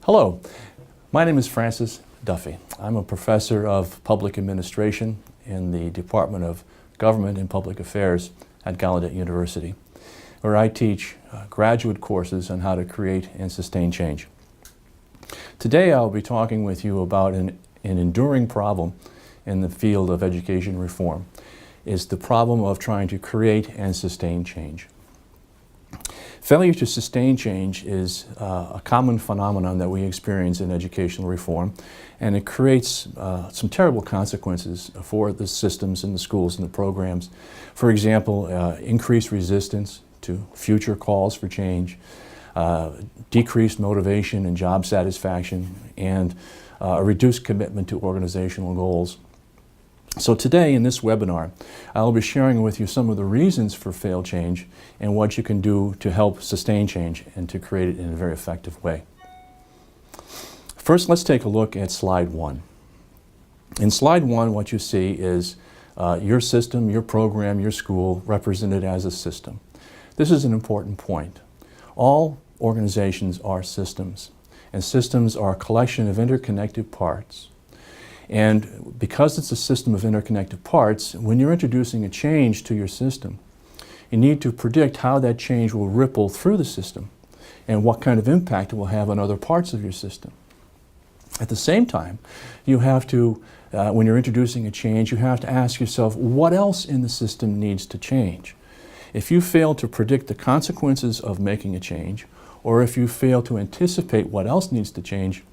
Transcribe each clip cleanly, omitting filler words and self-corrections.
Hello, my name is Francis Duffy. I'm a professor of public administration in the Department of Government and Public Affairs at Gallaudet University, where I teach graduate courses on how to create and sustain change. Today I'll be talking with you about an enduring problem in the field of education reform. It's the problem of trying to create and sustain change. Failure to sustain change is a common phenomenon that we experience in educational reform, and it creates some terrible consequences for the systems and the schools and the programs. For example, increased resistance to future calls for change, decreased motivation and job satisfaction, and a reduced commitment to organizational goals. So today in this webinar, I'll be sharing with you some of the reasons for failed change and what you can do to help sustain change and to create it in a very effective way. First, let's take a look at slide 1. In slide 1, what you see is your system, your program, your school represented as a system. This is an important point. All organizations are systems, and systems are a collection of interconnected parts. And because it's a system of interconnected parts, when you're introducing a change to your system, you need to predict how that change will ripple through the system and what kind of impact it will have on other parts of your system. At the same time, you have to, when you're introducing a change, you have to ask yourself, what else in the system needs to change? If you fail to predict the consequences of making a change, or if you fail to anticipate what else needs to change,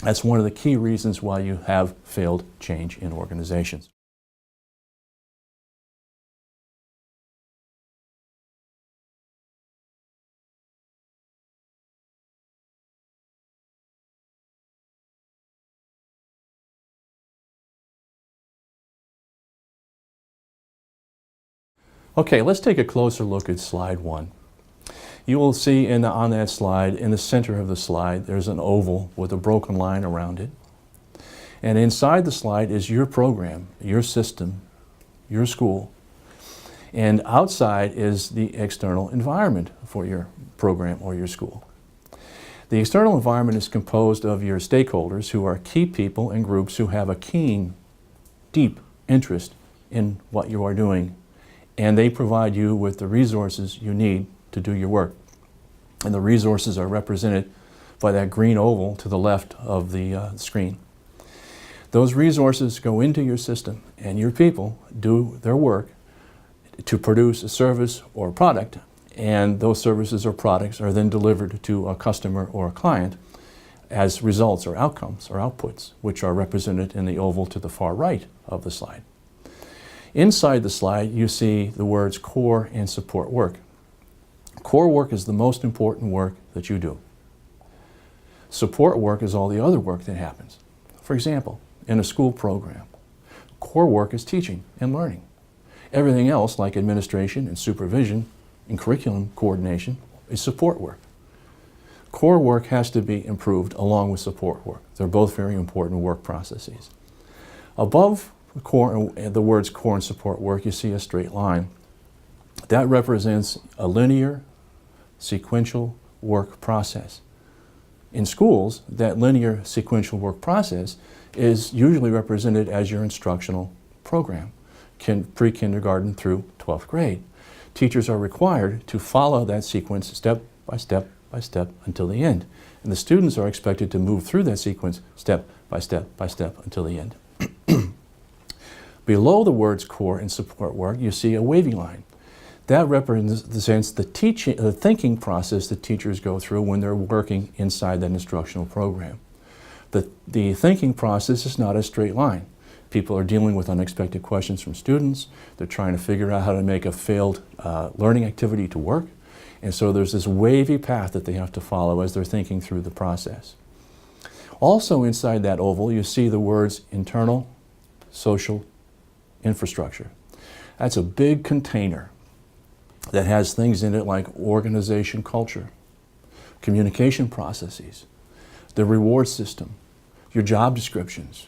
that's one of the key reasons why you have failed change in organizations. Okay, let's take a closer look at slide 1. You will see on that slide, in the center of the slide, there's an oval with a broken line around it. And inside the slide is your program, your system, your school. And outside is the external environment for your program or your school. The external environment is composed of your stakeholders, who are key people and groups who have a keen, deep interest in what you are doing. And they provide you with the resources you need to do your work. And the resources are represented by that green oval to the left of the screen. Those resources go into your system, and your people do their work to produce a service or a product, and those services or products are then delivered to a customer or a client as results or outcomes or outputs, which are represented in the oval to the far right of the slide. Inside the slide, you see the words core and support work. Core work is the most important work that you do. Support work is all the other work that happens. For example, in a school program, core work is teaching and learning. Everything else, like administration and supervision and curriculum coordination, is support work. Core work has to be improved along with support work. They're both very important work processes. Above the words core and support work, you see a straight line. That represents a linear, sequential work process. In schools, that linear sequential work process is usually represented as your instructional program, pre-kindergarten through 12th grade. Teachers are required to follow that sequence step by step by step until the end. And the students are expected to move through that sequence step by step by step until the end. Below the words core and support work, you see a wavy line. That represents the thinking process that teachers go through when they're working inside that instructional program. The thinking process is not a straight line. People are dealing with unexpected questions from students. They're trying to figure out how to make a failed learning activity to work. And so there's this wavy path that they have to follow as they're thinking through the process. Also inside that oval, you see the words internal, social, infrastructure. That's a big container that has things in it like organization culture, communication processes, the reward system, your job descriptions.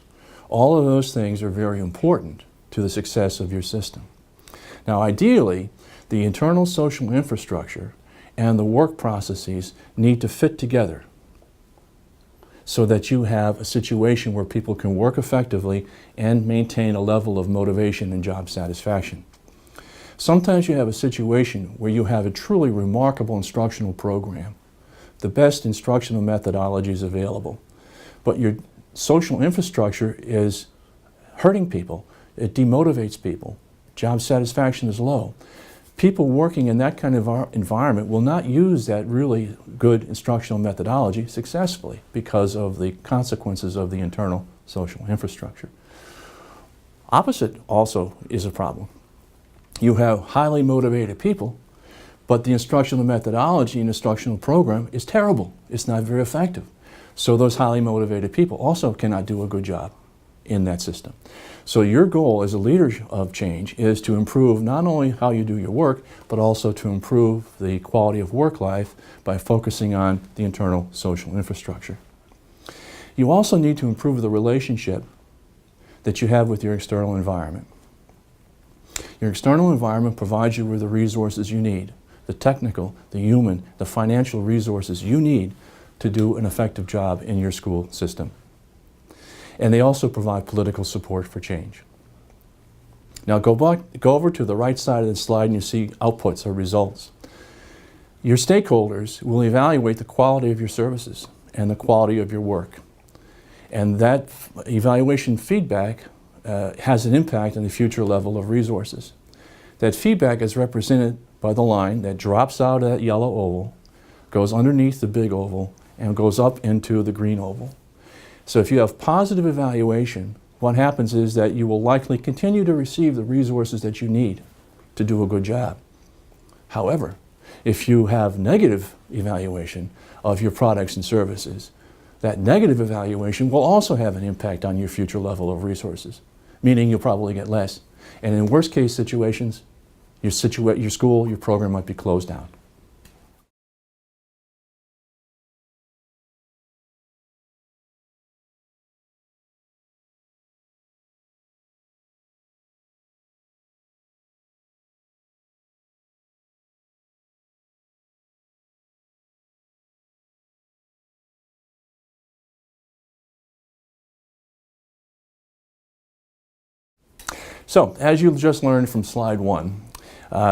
All of those things are very important to the success of your system. Now, ideally, the internal social infrastructure and the work processes need to fit together so that you have a situation where people can work effectively and maintain a level of motivation and job satisfaction. Sometimes you have a situation where you have a truly remarkable instructional program, the best instructional methodologies available, but your social infrastructure is hurting people. It demotivates people. Job satisfaction is low. People working in that kind of environment will not use that really good instructional methodology successfully because of the consequences of the internal social infrastructure. Opposite also is a problem. You have highly motivated people, but the instructional methodology and instructional program is terrible. It's not very effective. So those highly motivated people also cannot do a good job in that system. So your goal as a leader of change is to improve not only how you do your work, but also to improve the quality of work life by focusing on the internal social infrastructure. You also need to improve the relationship that you have with your external environment. Your external environment provides you with the resources you need, the technical, the human, the financial resources you need to do an effective job in your school system. And they also provide political support for change. Now go over to the right side of the slide and you see outputs or results. Your stakeholders will evaluate the quality of your services and the quality of your work. And that evaluation feedback has an impact on the future level of resources. That feedback is represented by the line that drops out of that yellow oval, goes underneath the big oval, and goes up into the green oval. So if you have positive evaluation, what happens is that you will likely continue to receive the resources that you need to do a good job. However, if you have negative evaluation of your products and services, that negative evaluation will also have an impact on your future level of resources, meaning you'll probably get less. And in worst case situations, your school, your program might be closed down. So, as you just learned from slide 1,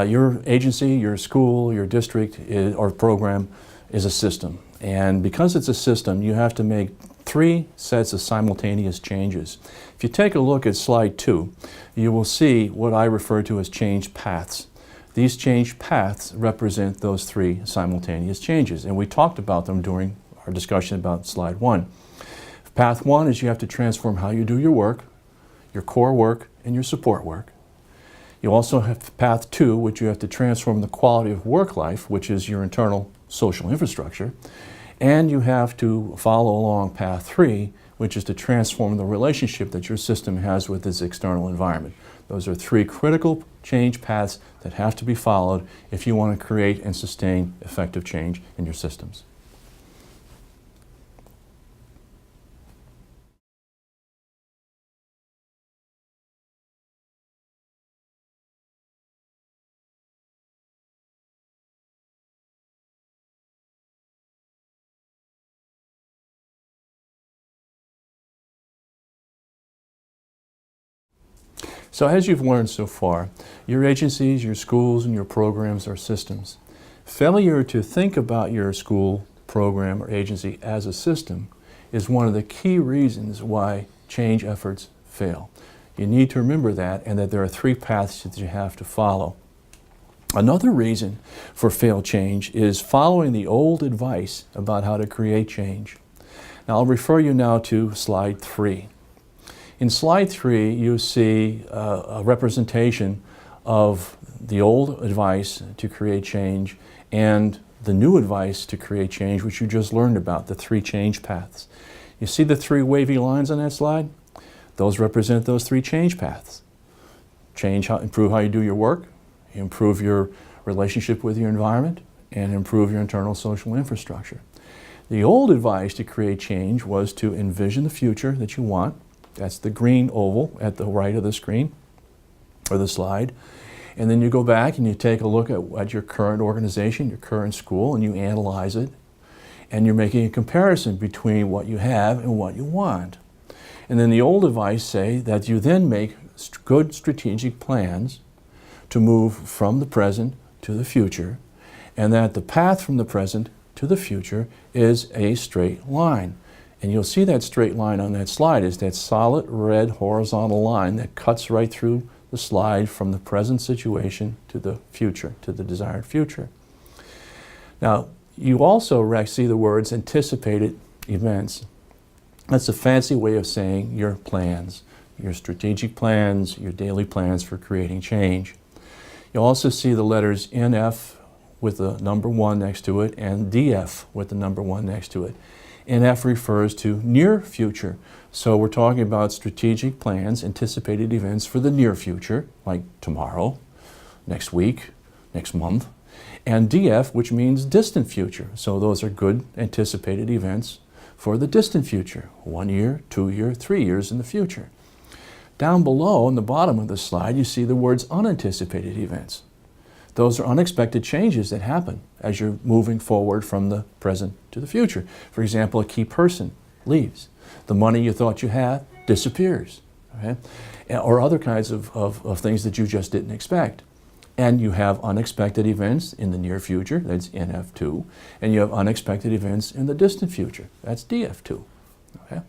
your agency, your school, your district or program is a system. And because it's a system, you have to make 3 sets of simultaneous changes. If you take a look at slide 2, you will see what I refer to as change paths. These change paths represent those 3 simultaneous changes, and we talked about them during our discussion about slide 1. Path 1 is you have to transform how you do your work, your core work, and your support work. You also have path 2, which you have to transform the quality of work life, which is your internal social infrastructure. And you have to follow along path 3, which is to transform the relationship that your system has with its external environment. Those are 3 critical change paths that have to be followed if you want to create and sustain effective change in your systems. So as you've learned so far, your agencies, your schools, and your programs are systems. Failure to think about your school, program, or agency as a system is one of the key reasons why change efforts fail. You need to remember that, and that there are 3 paths that you have to follow. Another reason for failed change is following the old advice about how to create change. Now I'll refer you now to slide 3. In slide 3, you see a representation of the old advice to create change and the new advice to create change, which you just learned about, the 3 change paths. You see the 3 wavy lines on that slide? Those represent those 3 change paths. Improve how you do your work, improve your relationship with your environment, and improve your internal social infrastructure. The old advice to create change was to envision the future that you want. That's the green oval at the right of the screen or the slide. And then you go back and you take a look at your current organization, your current school, and you analyze it. and you're making a comparison between what you have and what you want. And then the old advice say that you then make good strategic plans to move from the present to the future, and that the path from the present to the future is a straight line. And you'll see that straight line on that slide is that solid red horizontal line that cuts right through the slide from the present situation to the future, to the desired future. Now, you also see the words anticipated events. That's a fancy way of saying your plans, your strategic plans, your daily plans for creating change. You'll also see the letters NF with the number 1 next to it and DF with the number 1 next to it. NF refers to near future. So we're talking about strategic plans, anticipated events for the near future, like tomorrow, next week, next month. And DF, which means distant future. So those are good anticipated events for the distant future, 1 year, 2 year, 3 years in the future. Down below, on the bottom of the slide, you see the words unanticipated events. Those are unexpected changes that happen as you're moving forward from the present to the future. For example, a key person leaves. The money you thought you had disappears, okay? Or other kinds of things that you just didn't expect. And you have unexpected events in the near future, that's NF2, and you have unexpected events in the distant future, that's DF2, okay?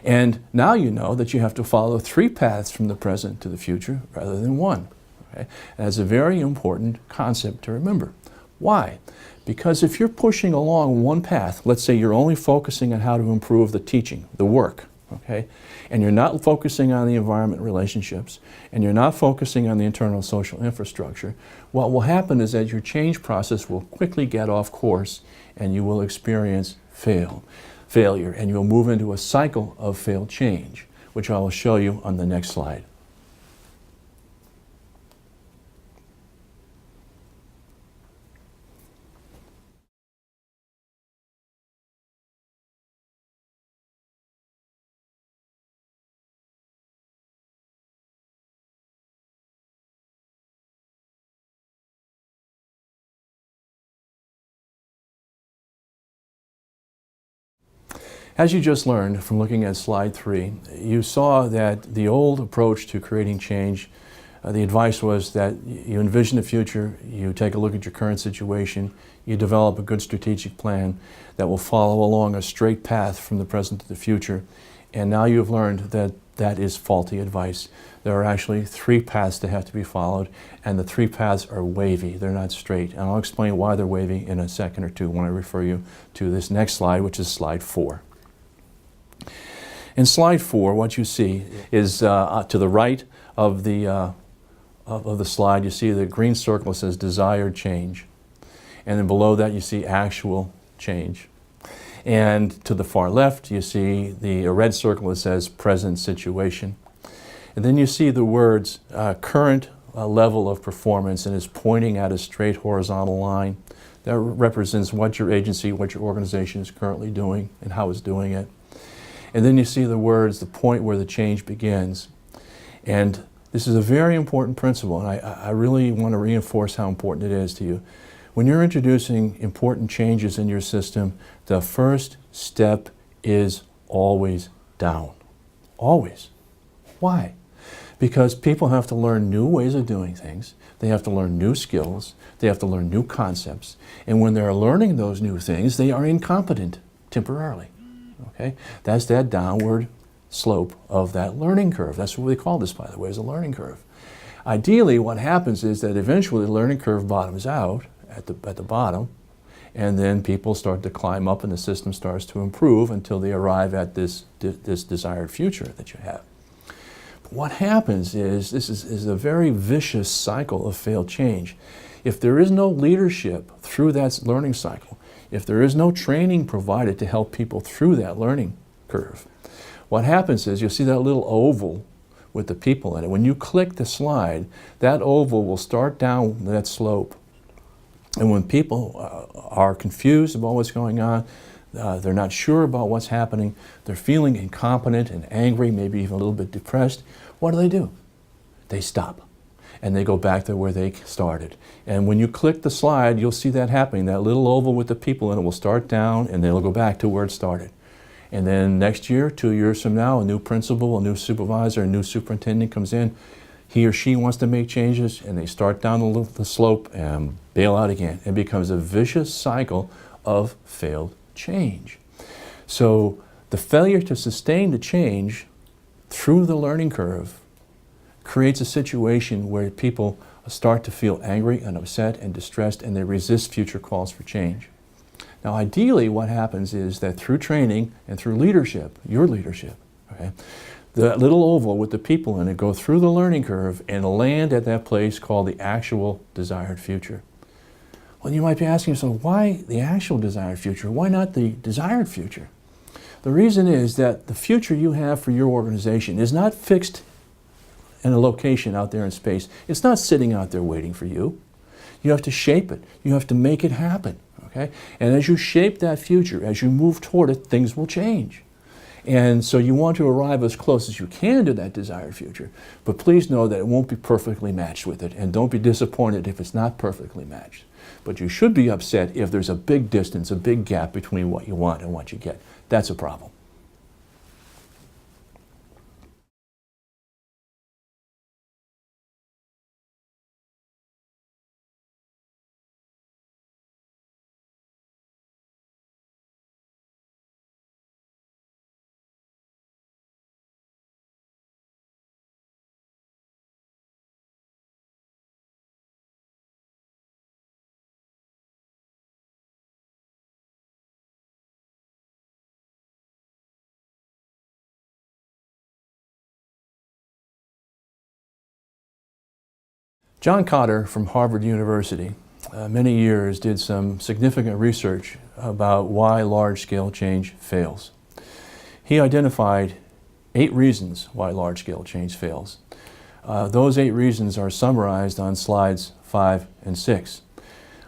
And now you know that you have to follow 3 paths from the present to the future rather than 1. Okay? And that's a very important concept to remember. Why? Because if you're pushing along one path, let's say you're only focusing on how to improve the teaching, the work, okay? And you're not focusing on the environment relationships, and you're not focusing on the internal social infrastructure, what will happen is that your change process will quickly get off course and you will experience failure, and you'll move into a cycle of failed change, which I will show you on the next slide. As you just learned from looking at slide 3, you saw that the old approach to creating change, the advice was that you envision the future, you take a look at your current situation, you develop a good strategic plan that will follow along a straight path from the present to the future. And now you've learned that that is faulty advice. There are actually 3 paths that have to be followed, and the 3 paths are wavy, they're not straight. And I'll explain why they're wavy in a second or two when I refer you to this next slide, which is slide 4. In slide 4, what you see is to the right of the slide, you see the green circle says desired change. And then below that, you see actual change. And to the far left, you see the red circle that says present situation. And then you see the words current level of performance, and is pointing at a straight horizontal line. That represents what your agency, what your organization is currently doing and how it's doing it. And then you see the words, the point where the change begins. And this is a very important principle, and I really want to reinforce how important it is to you. When you're introducing important changes in your system, the first step is always down. Always. Why? Because people have to learn new ways of doing things. They have to learn new skills. They have to learn new concepts. And when they're learning those new things, they are incompetent temporarily. Okay? That's that downward slope of that learning curve. That's what we call this, by the way, is a learning curve. Ideally, what happens is that eventually the learning curve bottoms out at the bottom, and then people start to climb up and the system starts to improve until they arrive at this desired future that you have. But what happens is this is a very vicious cycle of failed change. If there is no leadership through that learning cycle, if there is no training provided to help people through that learning curve, what happens is you'll see that little oval with the people in it. When you click the slide, that oval will start down that slope. And when people are confused about what's going on, they're not sure about what's happening, they're feeling incompetent and angry, maybe even a little bit depressed, what do? They stop. and they go back to where they started. And when you click the slide, you'll see that happening. That little oval with the people in it will start down, and they'll go back to where it started. And then next year, 2 years from now, a new principal, a new supervisor, a new superintendent comes in. He or she wants to make changes, and they start down the slope and bail out again. It becomes a vicious cycle of failed change. So the failure to sustain the change through the learning curve creates a situation where people start to feel angry and upset and distressed, and they resist future calls for change. Now, ideally, what happens is that through training and through leadership, your leadership, okay, the little oval with the people in it go through the learning curve and land at that place called the actual desired future. Well, you might be asking yourself, why the actual desired future? Why not the desired future? The reason is that the future you have for your organization is not fixed in a location out there in space. It's not sitting out there waiting for you. You have to shape it. You have to make it happen. Okay? And as you shape that future, as you move toward it, things will change. And so you want to arrive as close as you can to that desired future, but please know that it won't be perfectly matched with it, and don't be disappointed if it's not perfectly matched. But you should be upset if there's a big distance, a big gap between what you want and what you get. That's a problem. John Kotter from Harvard University many years did some significant research about why large-scale change fails. He identified 8 reasons why large-scale change fails. Those 8 reasons are summarized on slides 5 and 6.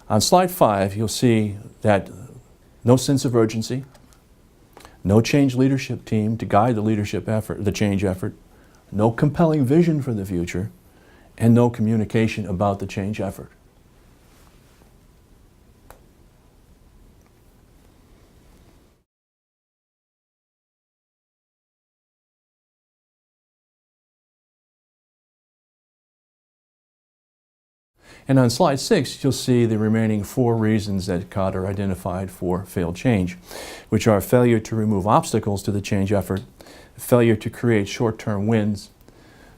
On slide 5, you'll see that no sense of urgency, no change leadership team to guide the leadership effort, the change effort, no compelling vision for the future, and no communication about the change effort. And on slide 6, you'll see the remaining 4 reasons that Kotter identified for failed change, which are failure to remove obstacles to the change effort, failure to create short-term wins,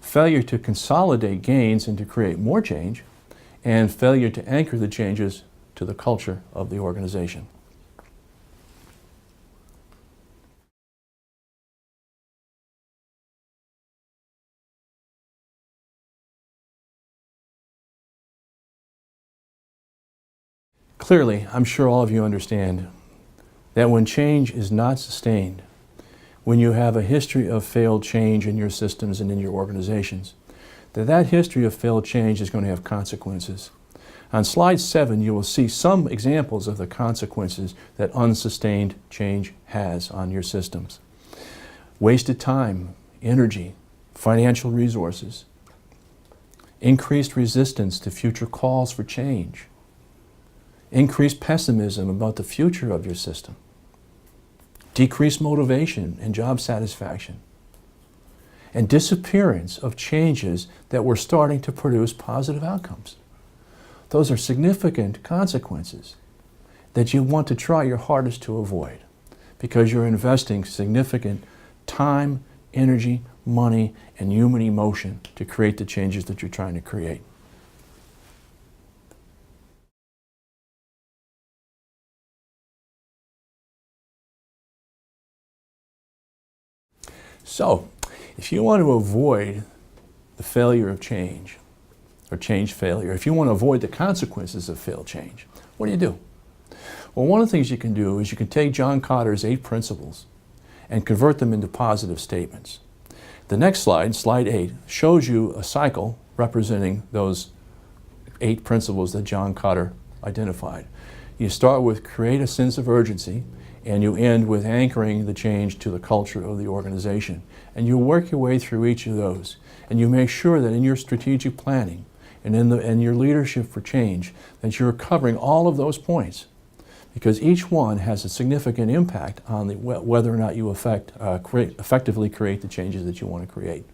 failure to consolidate gains and to create more change, and failure to anchor the changes to the culture of the organization. Clearly, I'm sure all of you understand that when change is not sustained, when you have a history of failed change in your systems and in your organizations, that history of failed change is going to have consequences. On slide 7, you will see some examples of the consequences that unsustained change has on your systems. Wasted time, energy, financial resources, increased resistance to future calls for change, increased pessimism about the future of your system, decreased motivation and job satisfaction, and disappearance of changes that were starting to produce positive outcomes. Those are significant consequences that you want to try your hardest to avoid because you're investing significant time, energy, money, and human emotion to create the changes that you're trying to create. So, if you want to avoid the failure of change, or change failure, if you want to avoid the consequences of failed change, what do? Well, one of the things you can do is you can take John Kotter's 8 principles and convert them into positive statements. The next slide, slide 8, shows you a cycle representing those 8 principles that John Kotter identified. You start with create a sense of urgency, and you end with anchoring the change to the culture of the organization. And you work your way through each of those, and you make sure that in your strategic planning, and in your leadership for change, that you're covering all of those points, because each one has a significant impact on whether or not you effectively create the changes that you want to create.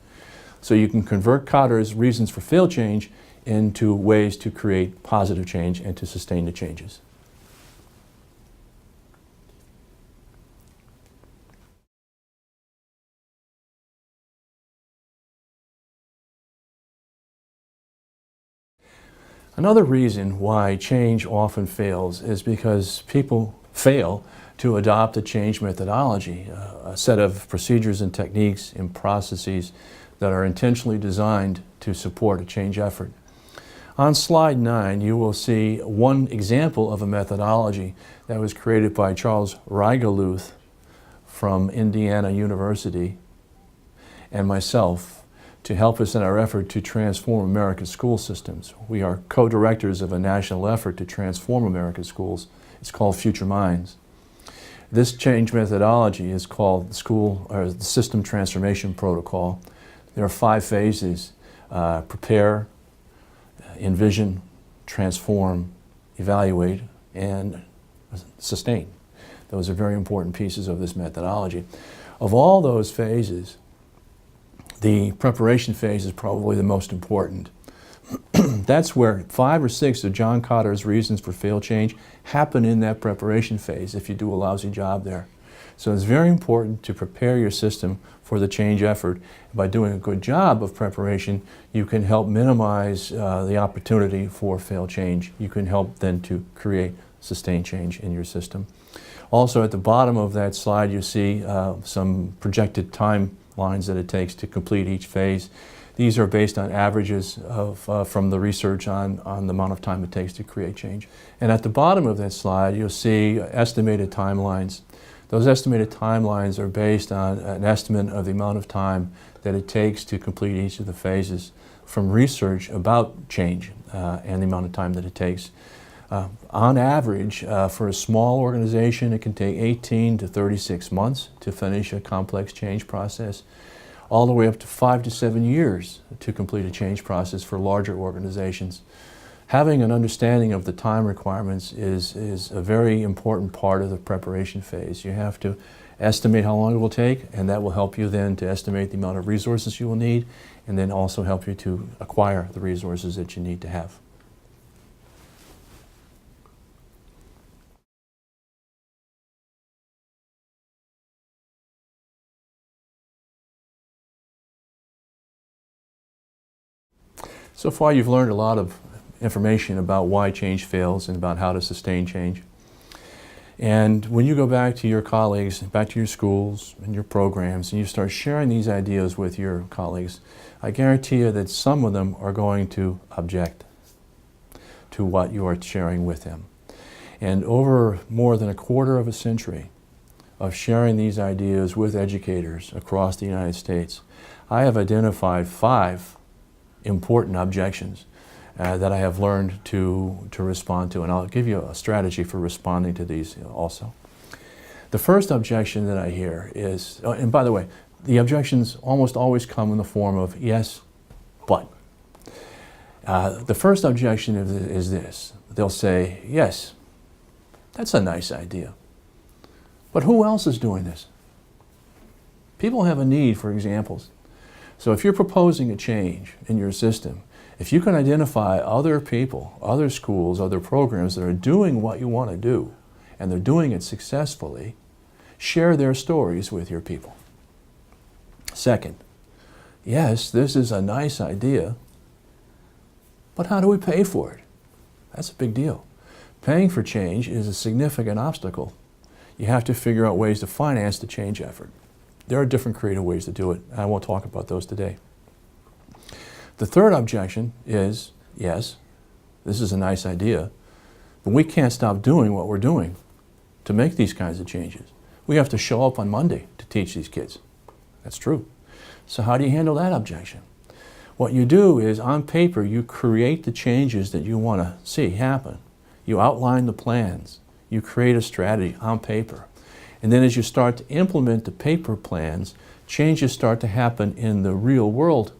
So you can convert Kotter's reasons for failed change into ways to create positive change and to sustain the changes. Another reason why change often fails is because people fail to adopt a change methodology, a set of procedures and techniques and processes that are intentionally designed to support a change effort. On slide 9, you will see one example of a methodology that was created by Charles Reigeluth from Indiana University and myself to help us in our effort to transform America's school systems. We are co-directors of a national effort to transform America's schools. It's called Future Minds. This change methodology is called the System Transformation Protocol. There are 5 phases: prepare, envision, transform, evaluate, and sustain. Those are very important pieces of this methodology. Of all those phases, the preparation phase is probably the most important. That's where 5 or 6 of John Kotter's reasons for failed change happen in that preparation phase if you do a lousy job there. So it's very important to prepare your system for the change effort. By doing a good job of preparation, you can help minimize the opportunity for failed change. You can help then to create sustained change in your system. Also, at the bottom of that slide, you see some projected timelines that it takes to complete each phase. These are based on averages from the research on the amount of time it takes to create change. And at the bottom of that slide, you'll see estimated timelines. Those estimated timelines are based on an estimate of the amount of time that it takes to complete each of the phases from research about change and the amount of time that it takes. On average, for a small organization, it can take 18 to 36 months to finish a complex change process, all the way up to 5 to 7 years to complete a change process for larger organizations. Having an understanding of the time requirements is a very important part of the preparation phase. You have to estimate how long it will take, and that will help you then to estimate the amount of resources you will need, and then also help you to acquire the resources that you need to have. So far you've learned a lot of information about why change fails and about how to sustain change. And when you go back to your colleagues, back to your schools and your programs, and you start sharing these ideas with your colleagues, I guarantee you that some of them are going to object to what you are sharing with them. And over more than a quarter of a century of sharing these ideas with educators across the United States, I have identified 5 important objections that I have learned to respond to, and I'll give you a strategy for responding to these also. The first objection that I hear is, and by the way, the objections almost always come in the form of yes, but. The first objection is this. They'll say, yes, that's a nice idea, but who else is doing this? People have a need for examples. So if you're proposing a change in your system, if you can identify other people, other schools, other programs that are doing what you want to do, and they're doing it successfully, share their stories with your people. Second, yes, this is a nice idea, but how do we pay for it? That's a big deal. Paying for change is a significant obstacle. You have to figure out ways to finance the change effort. There are different creative ways to do it. I won't talk about those today. The third objection is, yes, this is a nice idea, but we can't stop doing what we're doing to make these kinds of changes. We have to show up on Monday to teach these kids. That's true. So how do you handle that objection? What you do is, on paper, you create the changes that you want to see happen. You outline the plans. You create a strategy on paper. And then as you start to implement the paper plans, changes start to happen in the real world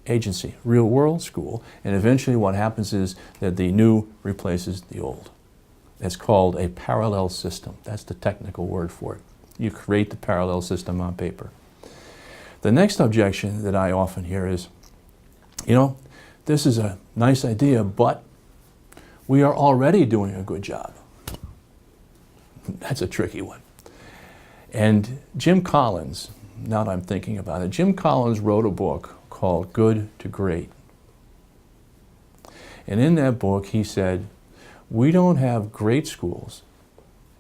agency, real world school, and eventually what happens is that the new replaces the old. It's called a parallel system. That's the technical word for it. You create the parallel system on paper. The next objection that I often hear is, this is a nice idea, but we are already doing a good job. That's a tricky one. And Jim Collins, now that I'm thinking about it, Jim Collins wrote a book called Good to Great. And in that book he said, we don't have great schools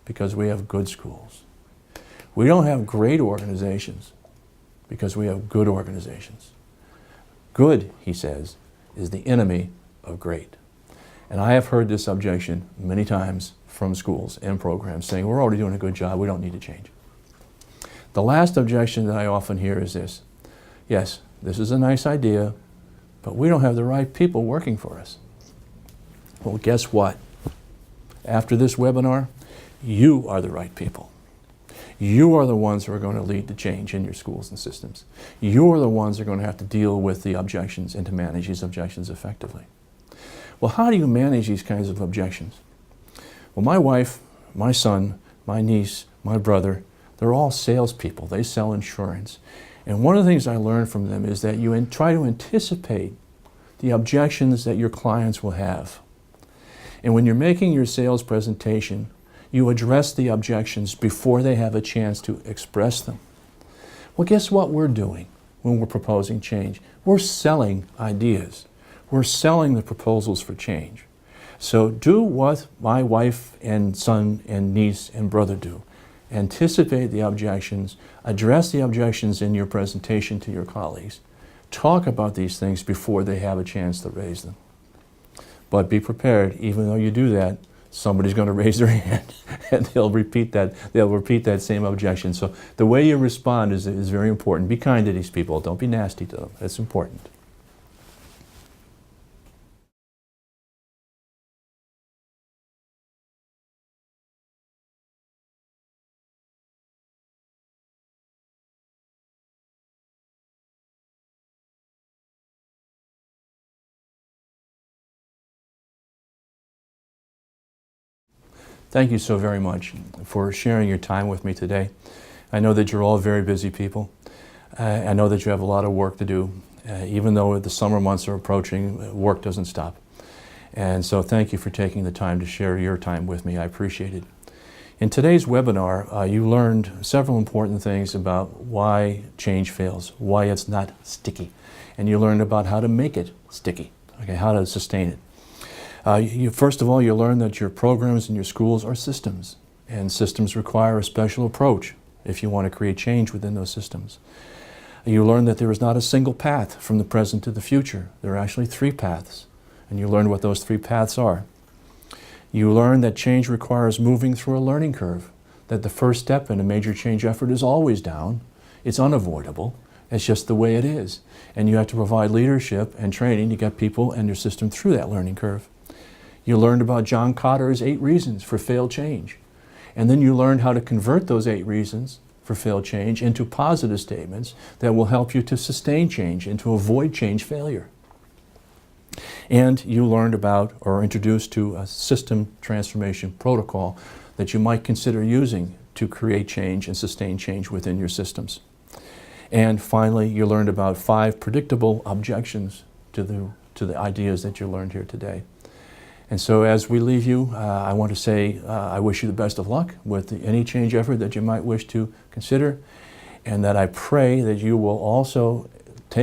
because we have good schools. We don't have great organizations because we have good organizations. Good, he says, is the enemy of great. And I have heard this objection many times from schools and programs saying, we're already doing a good job, we don't need to change. The last objection that I often hear is this: yes, this is a nice idea, but we don't have the right people working for us. Well, guess what? After this webinar, you are the right people. You are the ones who are going to lead the change in your schools and systems. You are the ones who are going to have to deal with the objections and to manage these objections effectively. Well, how do you manage these kinds of objections? Well, my wife, my son, my niece, my brother, they're all salespeople. They sell insurance. And one of the things I learned from them is that you try to anticipate the objections that your clients will have. And when you're making your sales presentation, you address the objections before they have a chance to express them. Well, guess what we're doing when we're proposing change? We're selling ideas. We're selling the proposals for change. So do what my wife and son and niece and brother do. Anticipate the objections, address the objections in your presentation to your colleagues. Talk about these things before they have a chance to raise them. But be prepared, even though you do that, somebody's going to raise their hand and they'll repeat that same objection. So the way you respond is very important. Be kind to these people. Don't be nasty to them. That's important. Thank you so very much for sharing your time with me today. I know that you're all very busy people. I know that you have a lot of work to do. Even though the summer months are approaching, work doesn't stop. And so thank you for taking the time to share your time with me. I appreciate it. In today's webinar, you learned several important things about why change fails, why it's not sticky. And you learned about how to make it sticky, okay, how to sustain it. First of all, you learn that your programs and your schools are systems, and systems require a special approach if you want to create change within those systems. You learn that there is not a single path from the present to the future. There are actually 3 paths, and you learn what those 3 paths are. You learn that change requires moving through a learning curve, that the first step in a major change effort is always down. It's unavoidable. It's just the way it is. And you have to provide leadership and training to get people and your system through that learning curve. You learned about John Cotter's 8 reasons for failed change. And then you learned how to convert those 8 reasons for failed change into positive statements that will help you to sustain change and to avoid change failure. And you learned about or introduced to a system transformation protocol that you might consider using to create change and sustain change within your systems. And finally, you learned about 5 predictable objections to the ideas that you learned here today. And so as we leave you, I want to say I wish you the best of luck with any change effort that you might wish to consider, and that I pray that you will also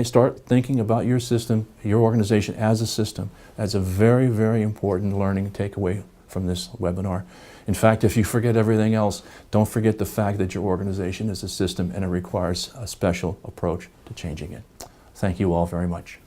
start thinking about your system, your organization as a system. That's a very, very important learning takeaway from this webinar. In fact, if you forget everything else, don't forget the fact that your organization is a system and it requires a special approach to changing it. Thank you all very much.